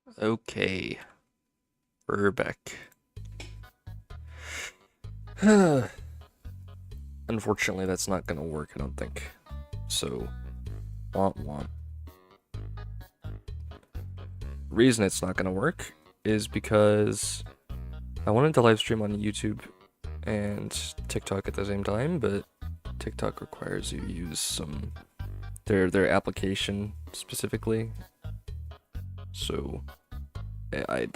Okay, we're back. Unfortunately, that's not gonna work, I don't think. So, want. Reason it's not gonna work is because I wanted to live stream on YouTube and TikTok at the same time, but TikTok requires you use some their application specifically. So, I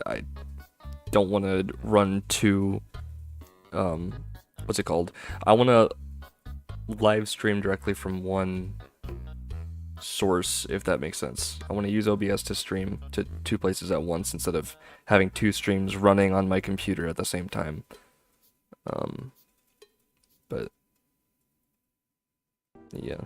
don't want to run two what's it called? I want to live stream directly from one source, if that makes sense. I want to use OBS to stream to two places at once instead of having two streams running on my computer at the same time. But yeah.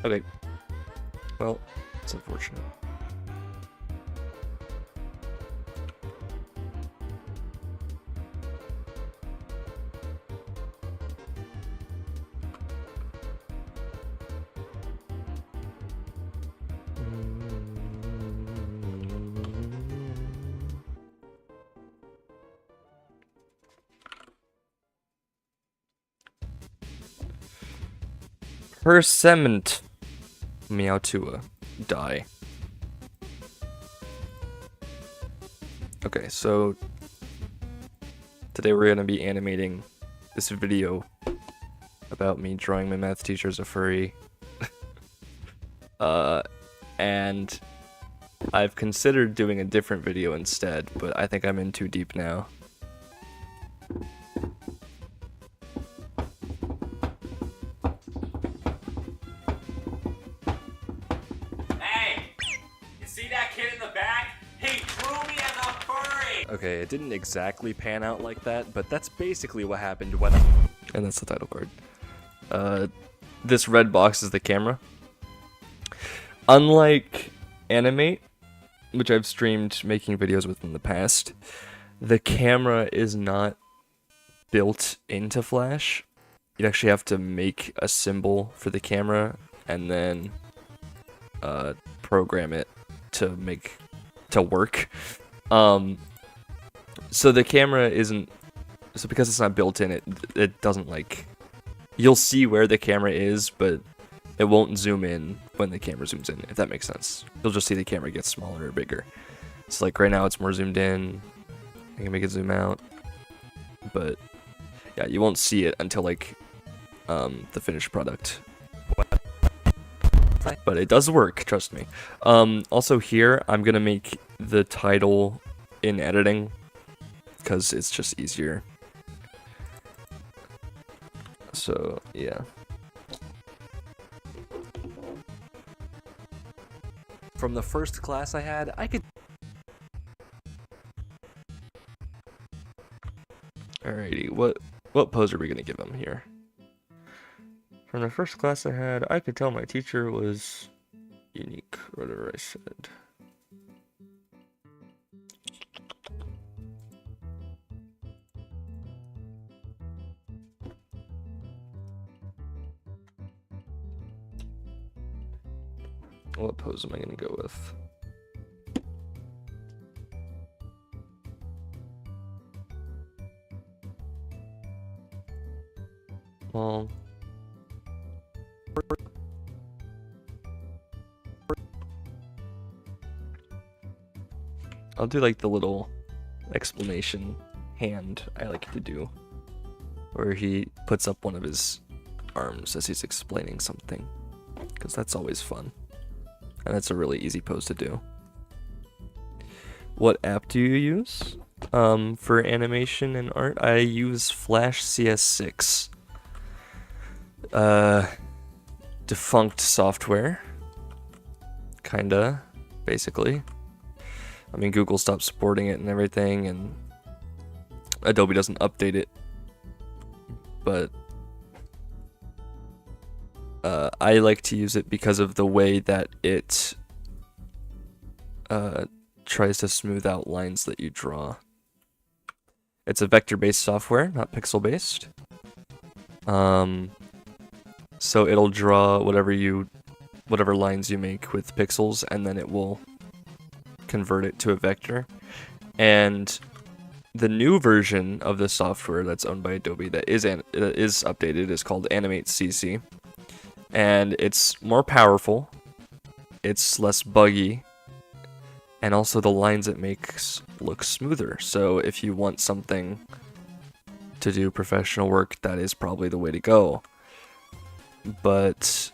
Okay. Well, it's unfortunate. Percement Meowtua die. Okay, so today we're gonna be animating this video about me drawing my math teacher as a furry. And I've considered doing a different video instead, but I think I'm in too deep now. Okay, it didn't exactly pan out like that, but that's basically what happened when and that's the title card. This red box is the camera. Unlike Animate, which I've streamed making videos with in the past, the camera is not built into Flash. You actually have to make a symbol for the camera and then program it to work. So the camera isn't, so because it's not built in, it doesn't like, you'll see where the camera is, but it won't zoom in when the camera zooms in, if that makes sense. You'll just see the camera get smaller or bigger. So like right now it's more zoomed in, I can make it zoom out, but yeah, you won't see it until like the finished product. But it does work, trust me. Also here, I'm gonna make the title in editing, because it's just easier. So, yeah. From the first class I had, I could... Alrighty, what pose are we gonna give him here? From the first class I had, I could tell my teacher was unique, whatever I said. What pose am I gonna go with? Well, I'll do like the little explanation hand I like to do, where he puts up one of his arms as he's explaining something, because that's always fun. And that's a really easy pose to do. What app do you use for animation and art? I use Flash CS6. Defunct software. Kinda, basically. I mean, Google stopped supporting it and everything, and Adobe doesn't update it. But I like to use it because of the way that it tries to smooth out lines that you draw. It's a vector-based software, not pixel-based. So it'll draw whatever lines you make with pixels, and then it will convert it to a vector. And the new version of the software that's owned by Adobe that is updated is called Animate CC, and it's more powerful. It's less buggy, and also the lines it makes look smoother. So if you want something to do professional work, that is probably the way to go. But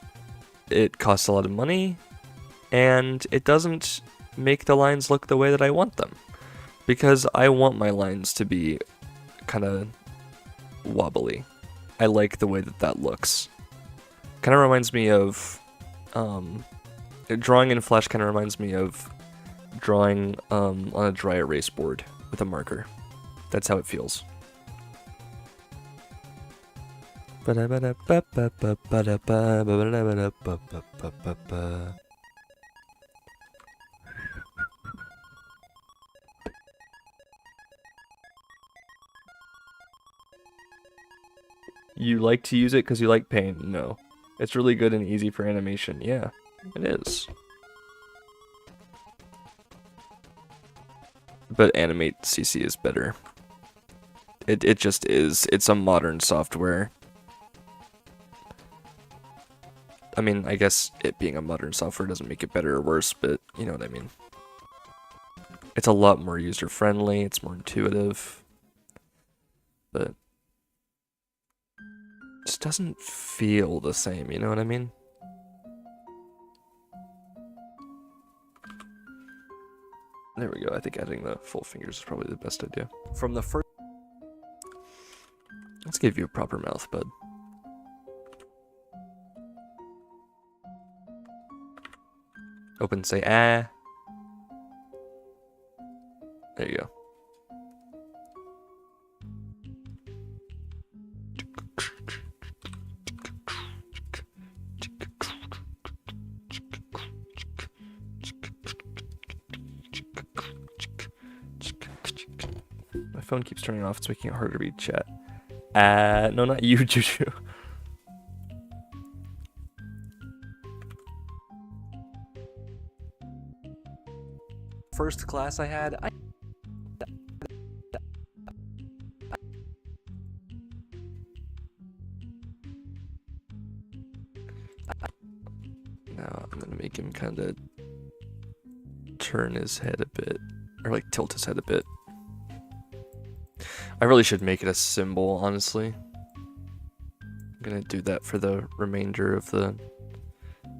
it costs a lot of money, and it doesn't make the lines look the way that I want them. Because I want my lines to be kind of wobbly. I like the way that looks. Kind of reminds me of... drawing in Flash kind of reminds me of drawing on a dry erase board with a marker. That's how it feels. You like to use it because you like paint? No. It's really good and easy for animation. Yeah, it is. But Animate CC is better. It just is. It's a modern software. I mean, I guess it being a modern software doesn't make it better or worse, but you know what I mean. It's a lot more user-friendly, it's more intuitive, but it just doesn't feel the same, you know what I mean? There we go, I think adding the full fingers is probably the best idea. From the first... Let's give you a proper mouth, bud. Open, say ah. There you go. My phone keeps turning off, it's making it harder to read chat. No, not you, Juju. First class I had, now I'm gonna make him kind of turn his head a bit, or like tilt his head a bit. I really should make it a symbol, honestly. I'm gonna do that for the remainder of the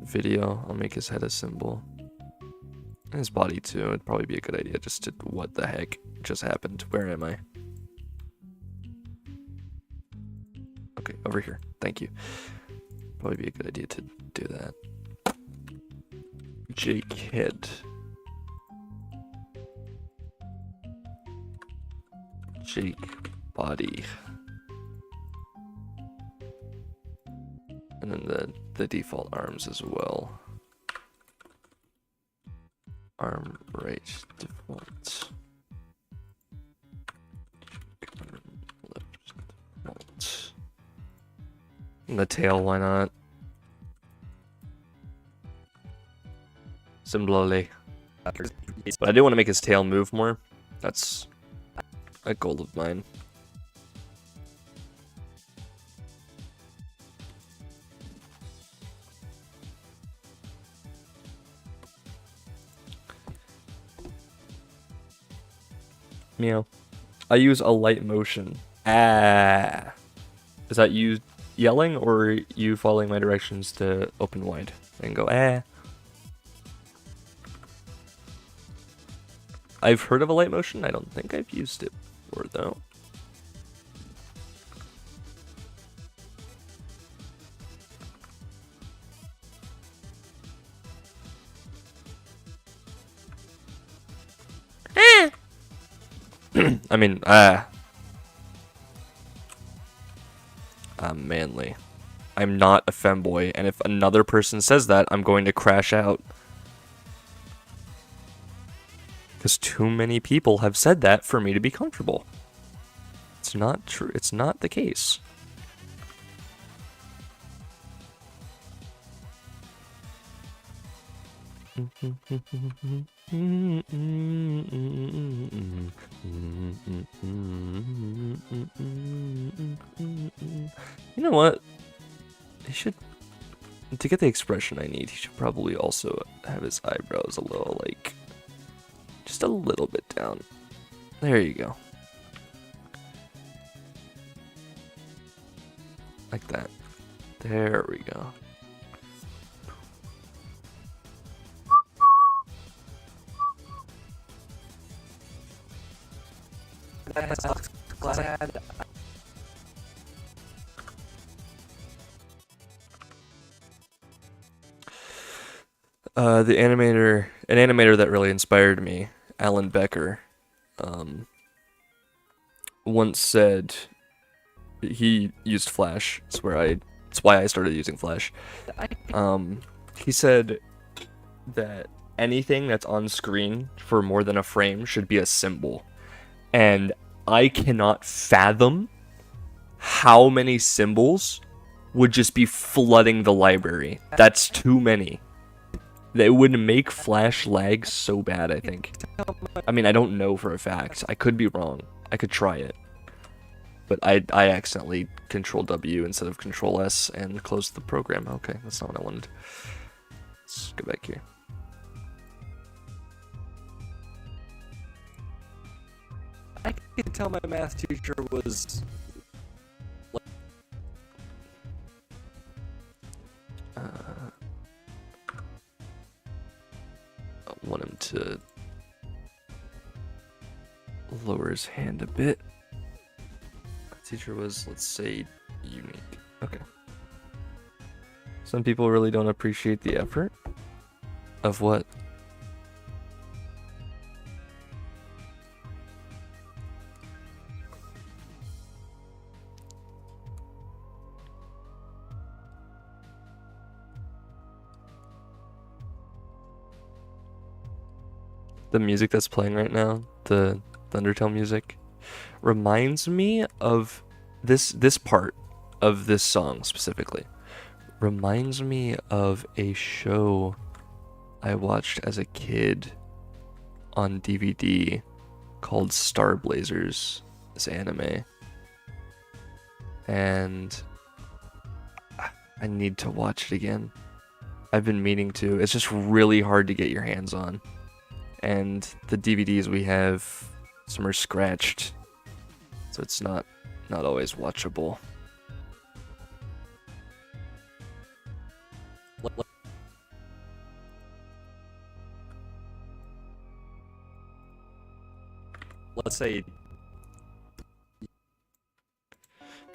video. I'll make his head a symbol. And his body too. It'd probably be a good idea just to... What the heck just happened? Where am I? Okay, over here. Thank you. Probably be a good idea to do that. Jake head. Jake body. And then the default arms as well. Arm right default. Arm left default. And the tail, why not? Similarly. But I do want to make his tail move more. That's a goal of mine. Meow. I use a light motion. Ah. Is that you yelling or you following my directions to open wide and go ah? I've heard of a light motion. I don't think I've used it before though. I mean, I'm manly. I'm not a femboy, and if another person says that, I'm going to crash out. Because too many people have said that for me to be comfortable. It's not true. It's not the case. You know what? He should, to get the expression I need, he should probably also have his eyebrows a little, like, just a little bit down. There you go. Like that. There we go. An animator that really inspired me, Alan Becker, once said he used Flash. That's why I started using Flash. He said that anything that's on screen for more than a frame should be a symbol. And I cannot fathom how many symbols would just be flooding the library. That's too many. They would make Flash lag so bad, I think. I mean, I don't know for a fact. I could be wrong. I could try it. But I accidentally Control W instead of Control S and closed the program. Okay, that's not what I wanted. Let's go back here. I can tell my math teacher was... I want him to lower his hand a bit. My teacher was, let's say, unique. Okay. Some people really don't appreciate the effort of what? The music that's playing right now, the Undertale music, reminds me of this part of this song specifically. Reminds me of a show I watched as a kid on DVD called Star Blazers. This anime. And I need to watch it again. I've been meaning to. It's just really hard to get your hands on. And the DVDs we have, some are scratched, so it's not always watchable. Let's say...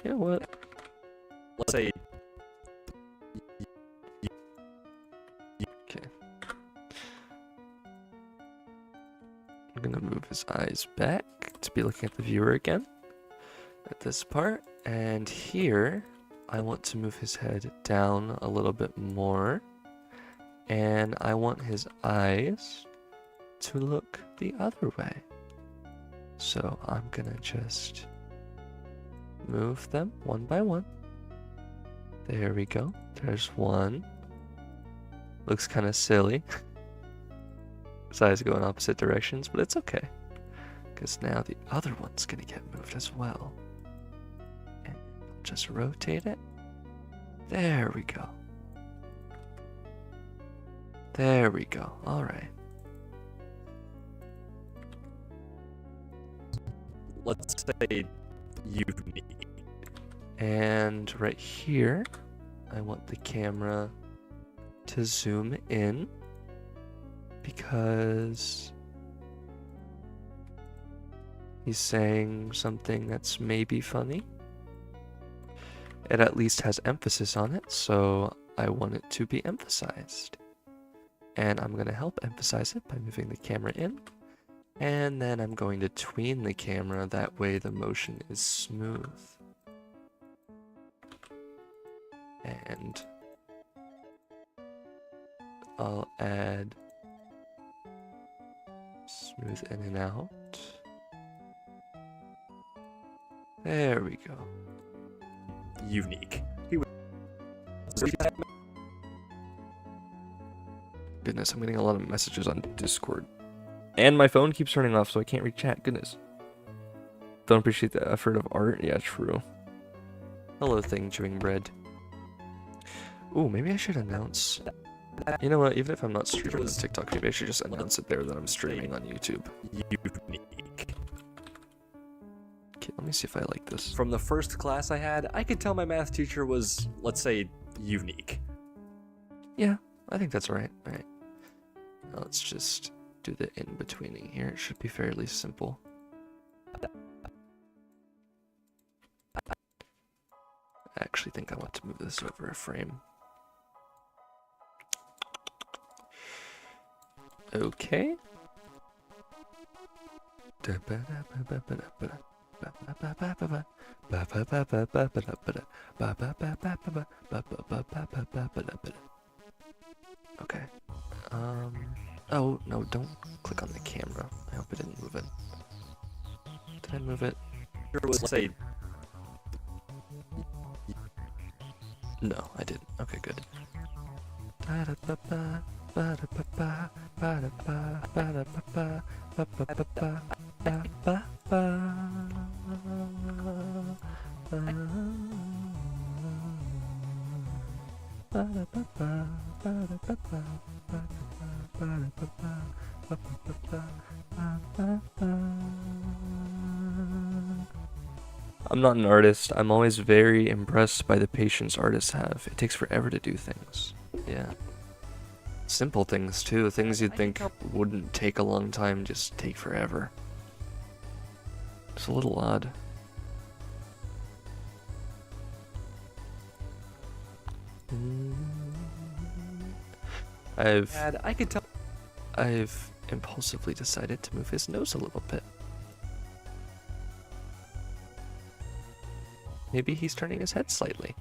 You know what? Let's say... Okay. I'm gonna move his eyes back to be looking at the viewer again at this part, and here I want to move his head down a little bit more, and I want his eyes to look the other way. So I'm gonna just move them one by one. There we go. There's one. Looks kind of silly. His eyes go in opposite directions, but it's okay. Because now the other one's gonna get moved as well. And just rotate it. There we go. There we go. Alright. Let's say unique. And right here, I want the camera to zoom in because he's saying something that's maybe funny. It at least has emphasis on it, so I want it to be emphasized. And I'm going to help emphasize it by moving the camera in And then I'm going to tween the camera, that way the motion is smooth. And I'll add smooth in and out. There we go. Unique. Goodness, I'm getting a lot of messages on Discord. And my phone keeps turning off, so I can't read chat. Goodness. Don't appreciate the effort of art. Yeah, true. Hello, thing chewing bread. Ooh, maybe I should announce. You know what? Even if I'm not streaming on TikTok, maybe I should just announce it there that I'm streaming on YouTube. Unique. Okay, let me see if I like this. From the first class I had, I could tell my math teacher was, let's say, unique. Yeah, I think that's right. All right. Now let's just do the in-betweening here. It should be fairly simple. I actually think I want to move this over a frame. Okay. Okay. Oh, no, don't click on the camera. I hope I didn't move it. Did I move it? Let's say, No, I didn't. Okay, good. I'm not an artist. I'm always very impressed by the patience artists have. It takes forever to do things. Yeah. Simple things too. Things you'd think wouldn't take a long time just take forever. It's a little odd. I could tell. I've impulsively decided to move his nose a little bit. Maybe he's turning his head slightly.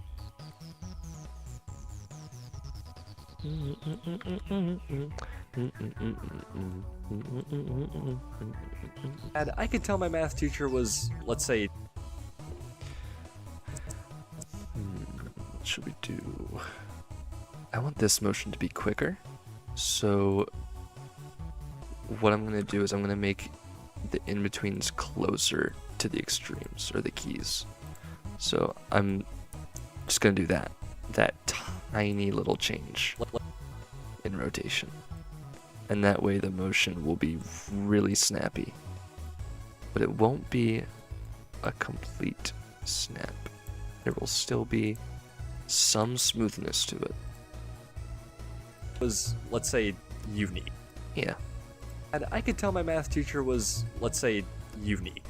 I could tell my math teacher was, let's say, What should we do? I want this motion to be quicker. So what I'm gonna do is I'm gonna make the in-betweens closer to the extremes, or the keys. So I'm just gonna do that tiny little change in rotation. And that way the motion will be really snappy. But it won't be a complete snap. There will still be some smoothness to it. was, let's say, unique. Yeah. I could tell my math teacher was, let's say, unique.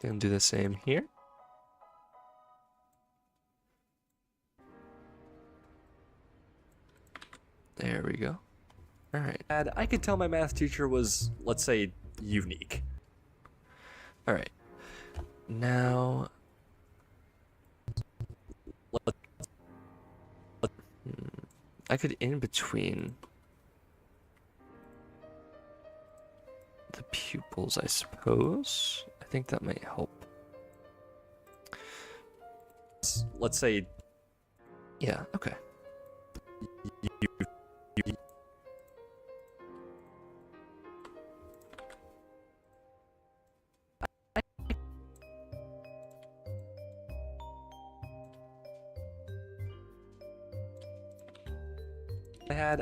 Gonna do the same here. There we go. All right. I could tell my math teacher was, let's say, unique. All right. Now, I could in between the pupils, I suppose. I think that might help. Let's say, Yeah, okay.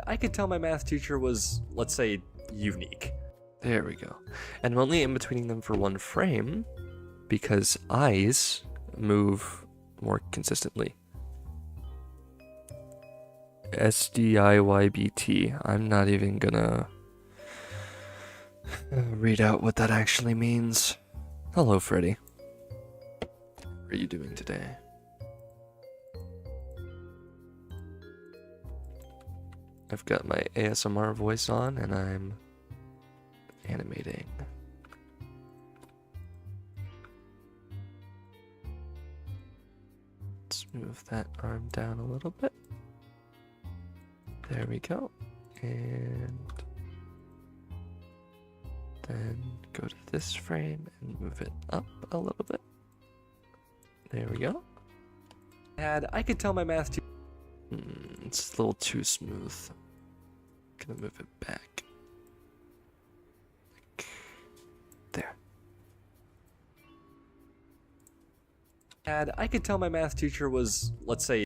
I could tell my math teacher was, let's say, unique. There we go. And I'm only in betweening them for one frame because eyes move more consistently. SDIYBT. I'm not even gonna Read out what that actually means. Hello, Freddy. What are you doing today? I've got my ASMR voice on and I'm animating. Let's move that arm down a little bit. There we go. And then go to this frame and move it up a little bit. There we go. I could tell my math teacher. It's a little too smooth. Gonna move it back. Like there. I could tell my math teacher was, let's say,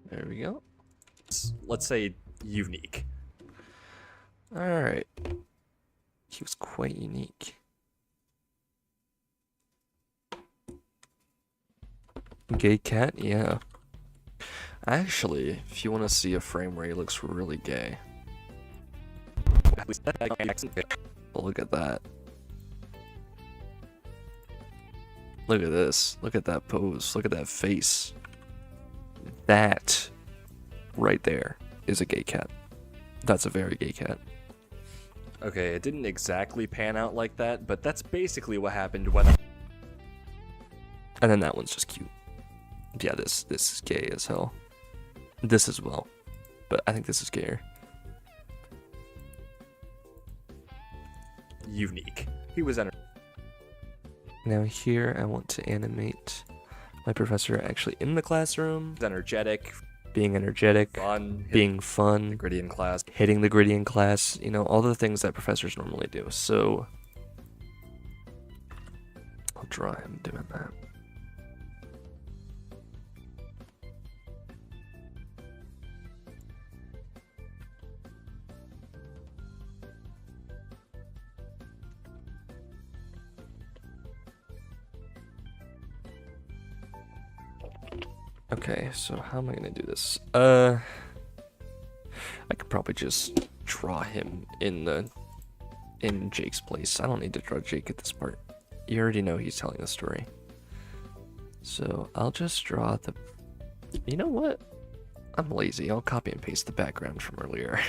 There we go. let's say, unique. Alright. He was quite unique. Gay cat? Yeah. Actually, if you want to see a frame where he looks really gay, look at that. Look at this. Look at that pose. Look at that face. That right there is a gay cat. That's a very gay cat. Okay, it didn't exactly pan out like that, but that's basically what happened when And then that one's just cute. Yeah, this is gay as hell. This as well. But I think this is gayer. unique. He was Now here I want to animate my professor actually in the classroom, energetic, being energetic, fun, being the fun, gritty in class. hitting the gritty in class, you know, all the things that professors normally do. So I'll draw him doing that. Okay, so how am I gonna do this? I could probably just draw him in Jake's place. I don't need to draw Jake at this part. You already know he's telling the story. So I'll just draw the... You know what? I'm lazy. I'll copy and paste the background from earlier.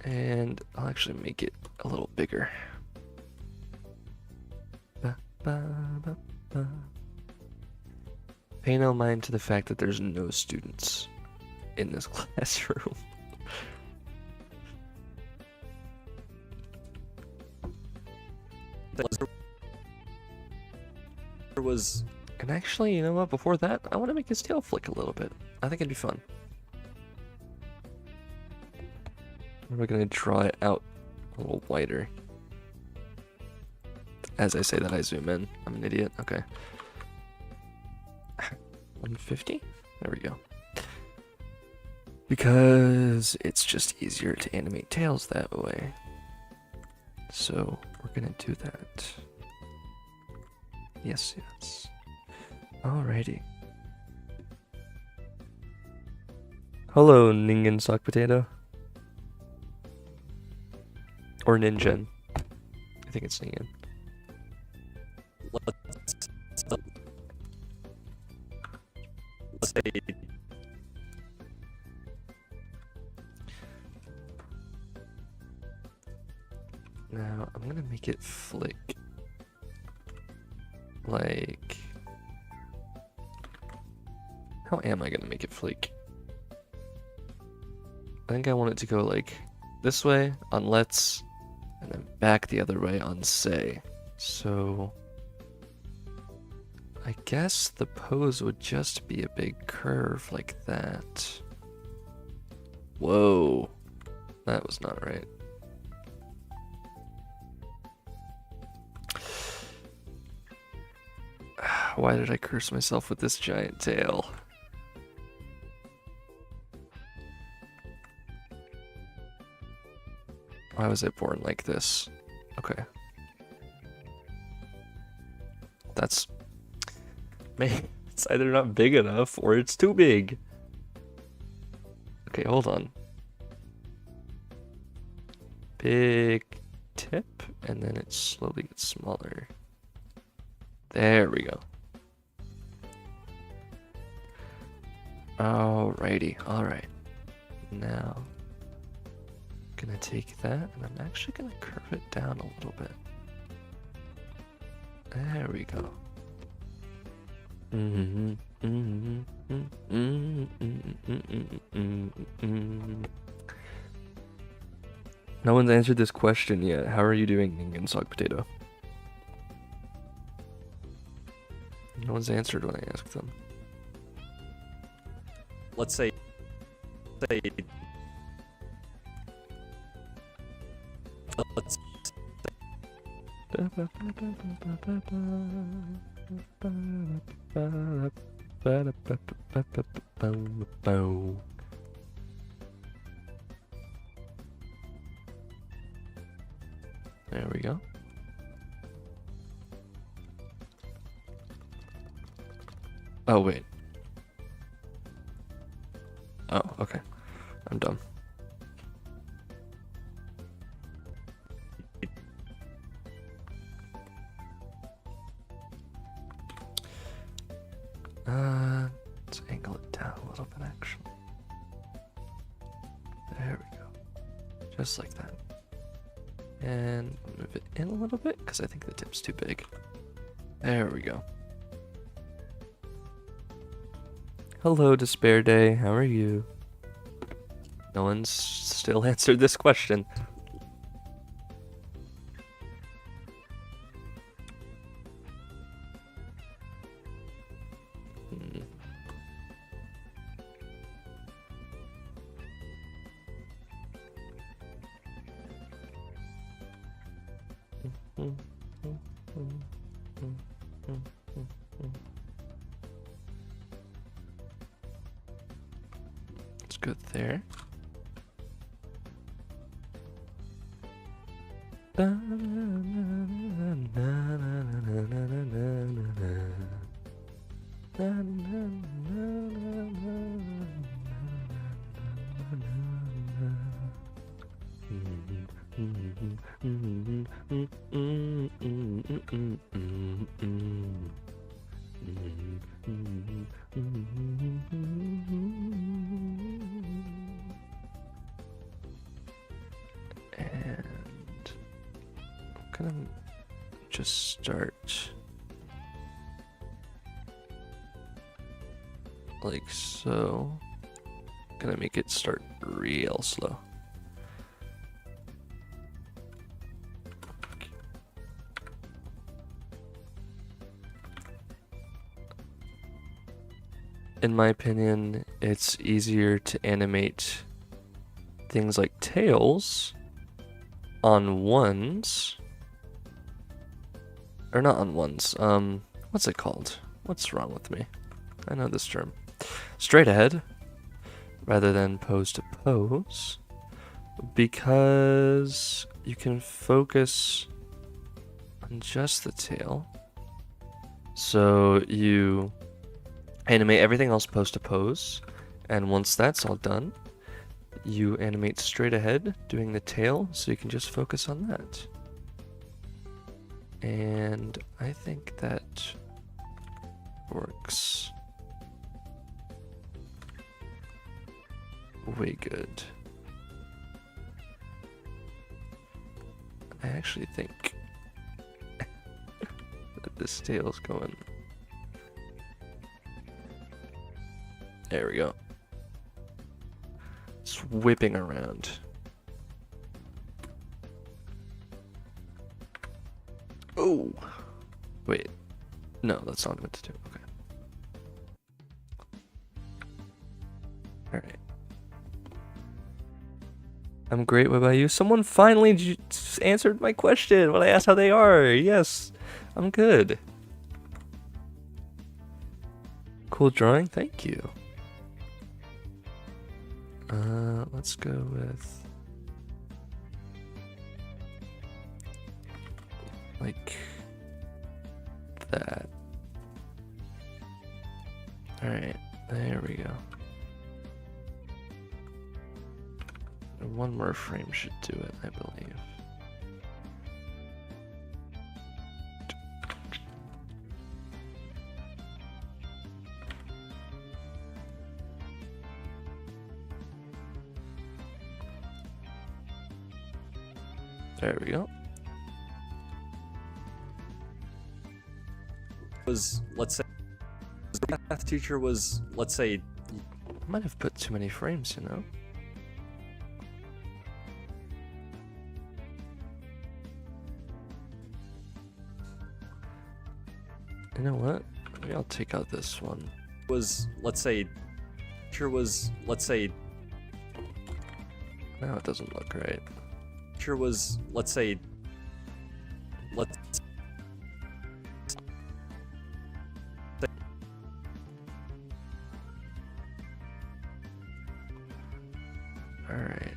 And I'll actually make it a little bigger. Pay no mind to the fact that there's no students in this classroom. There was And actually, you know what? Before that, I want to make his tail flick a little bit. I think it'd be fun. We're gonna draw it out a little wider. As I say that, I zoom in. I'm an idiot. Okay. 150? There we go. Because it's just easier to animate tails that way. So we're gonna do that. Yes, yes. Alrighty. Hello, Ningen Sock Potato. Or Ninjen. I think it's Ningen. let's say Now I'm gonna make it flick. Like, how am I gonna make it flick? I think I want it to go like this way on let's, and then back the other way on say. So I guess the pose would just be a big curve like that. Whoa, that was not right. Why did I curse myself with this giant tail? Why was I born like this? Okay. That's... Man, it's either not big enough or it's too big. Okay, hold on. Big tip, and then it slowly gets smaller. There we go. Alrighty, alright. Now, I'm gonna take that, and I'm actually gonna curve it down a little bit. There we go. No one's answered this question yet. How are you doing, Ningen Sog Potato? No one's answered when I asked them. Let's say let's There we go. Oh, wait. Oh, okay. I'm dumb. Let's angle it down a little bit, actually. There we go. Just like that. And move it in a little bit, because I think the tip's too big. There we go. Hello, Despair Day. How are you? No one's still answered this question. It's good there. And I'm gonna just start like so. Gonna make it start real slow. In my opinion, it's easier to animate things like tails on ones, or not on ones, what's it called? What's wrong with me? I know this term. Straight ahead, rather than pose to pose, because you can focus on just the tail. So you animate everything else pose to pose, and once that's all done, you animate straight ahead doing the tail, so you can just focus on that. And I think that works way good. I actually think that this tail's going. There we go. It's whipping around. Oh! Wait. No, that's not what I meant to do. Okay. Alright. I'm great. What about you? Someone finally answered my question when I asked how they are. Yes, I'm good. Cool drawing. Thank you. Let's go with like that. All right, there we go. And one more frame should do it, I believe. There we go. Was, let's say, the math teacher was, let's say, I might have put too many frames, you know? You know what? Maybe I'll take out this one. was, let's say, teacher was, let's say, No, it doesn't look right. teacher was, let's say, let's Alright.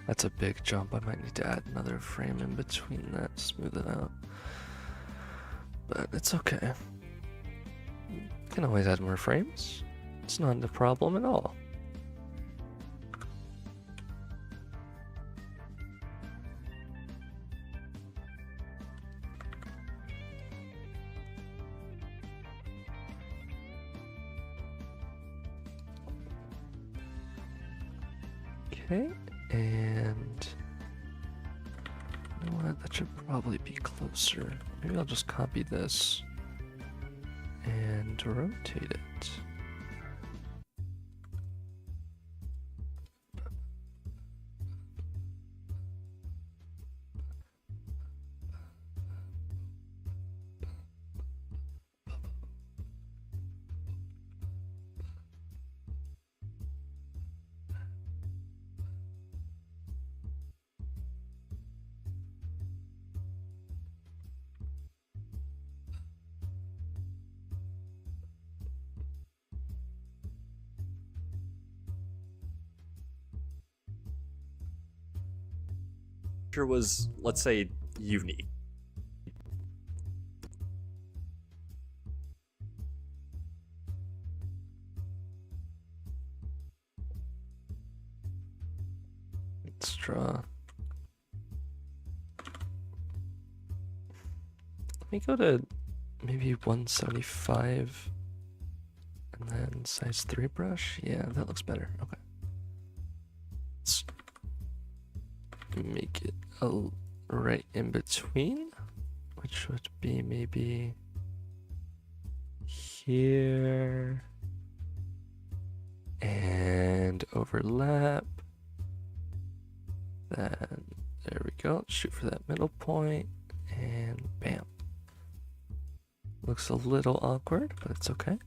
That's a big jump. I might need to add another frame in between that, smooth it out. But it's okay. Can always add more frames. It's not a problem at all. Okay, and you know what? That should probably be closer. Maybe I'll just copy this and rotate it. teacher was, let's say, unique. Let's draw. Let me go to maybe 175 and then size 3 brush. Yeah, that looks better. Okay. Let's make it right in between, which would be maybe here and overlap. Then there we go. Shoot for that middle point and bam. Looks a little awkward, but it's okay.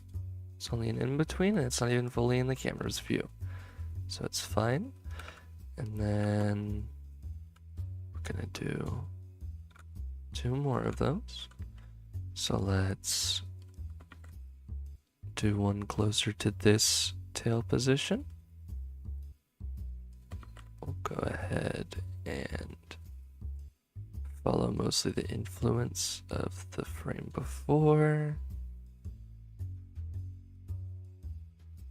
It's only an in-between, and it's not even fully in the camera's view. So it's fine. And then we're gonna do 2 more of those. So let's do one closer to this tail position. We'll go ahead and follow mostly the influence of the frame before.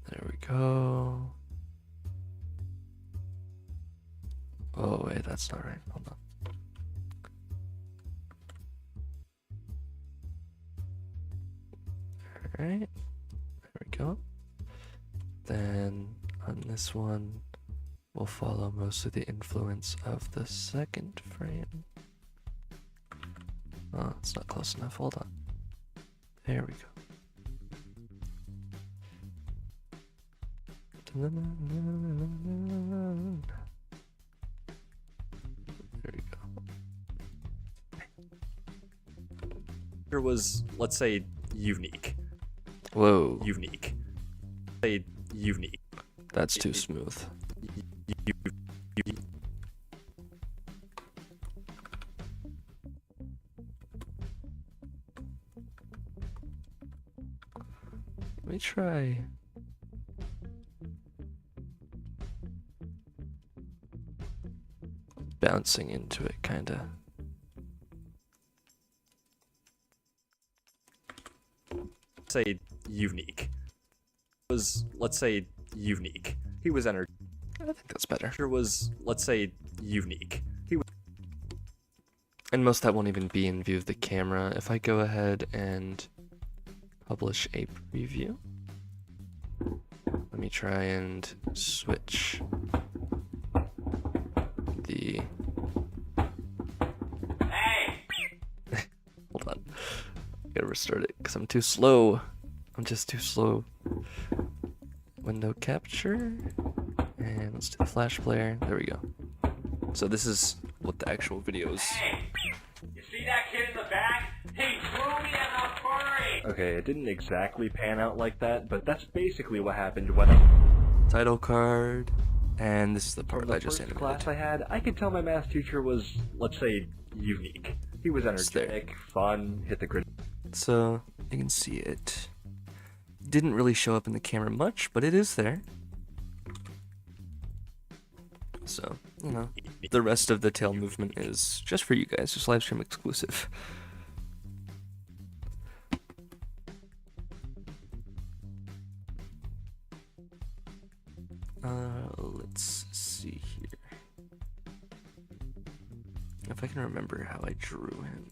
There we go. Oh wait, that's not right. Hold on. Alright, there we go. Then on this one, we'll follow most of the influence of the second frame. Oh, it's not close enough. Hold on. There we go. There we go. Here was, let's say, unique. Whoa, Unique. Say unique. that's too smooth. Let me try. Bouncing into it, kinda. Say unique. Was, let's say, unique. He was I think that's better. Here was, let's say, unique. He was And most of that won't even be in view of the camera. If I go ahead and publish a preview, let me try and switch the. Hold on. I gotta restart it because I'm too slow. I'm just too slow. Window capture. And let's do the flash player. There we go. So this is what the actual video is. Hey, you see that kid in the back? He drew me as a furry! okay, it didn't exactly pan out like that, but that's basically what happened when I Title card. And this is the part from that the I just first animated. class I had, I could tell my math teacher was, let's say, unique. He was It's there. energetic, fun, hit the grid. So you can see it. Didn't really show up in the camera much, but it is there. So, you know, the rest of the tail movement is just for you guys, just live stream exclusive. Let's see here. If I can remember how I drew him.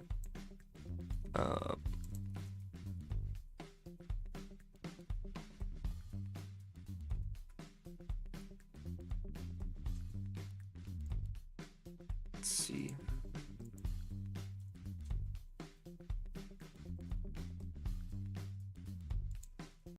Let's see.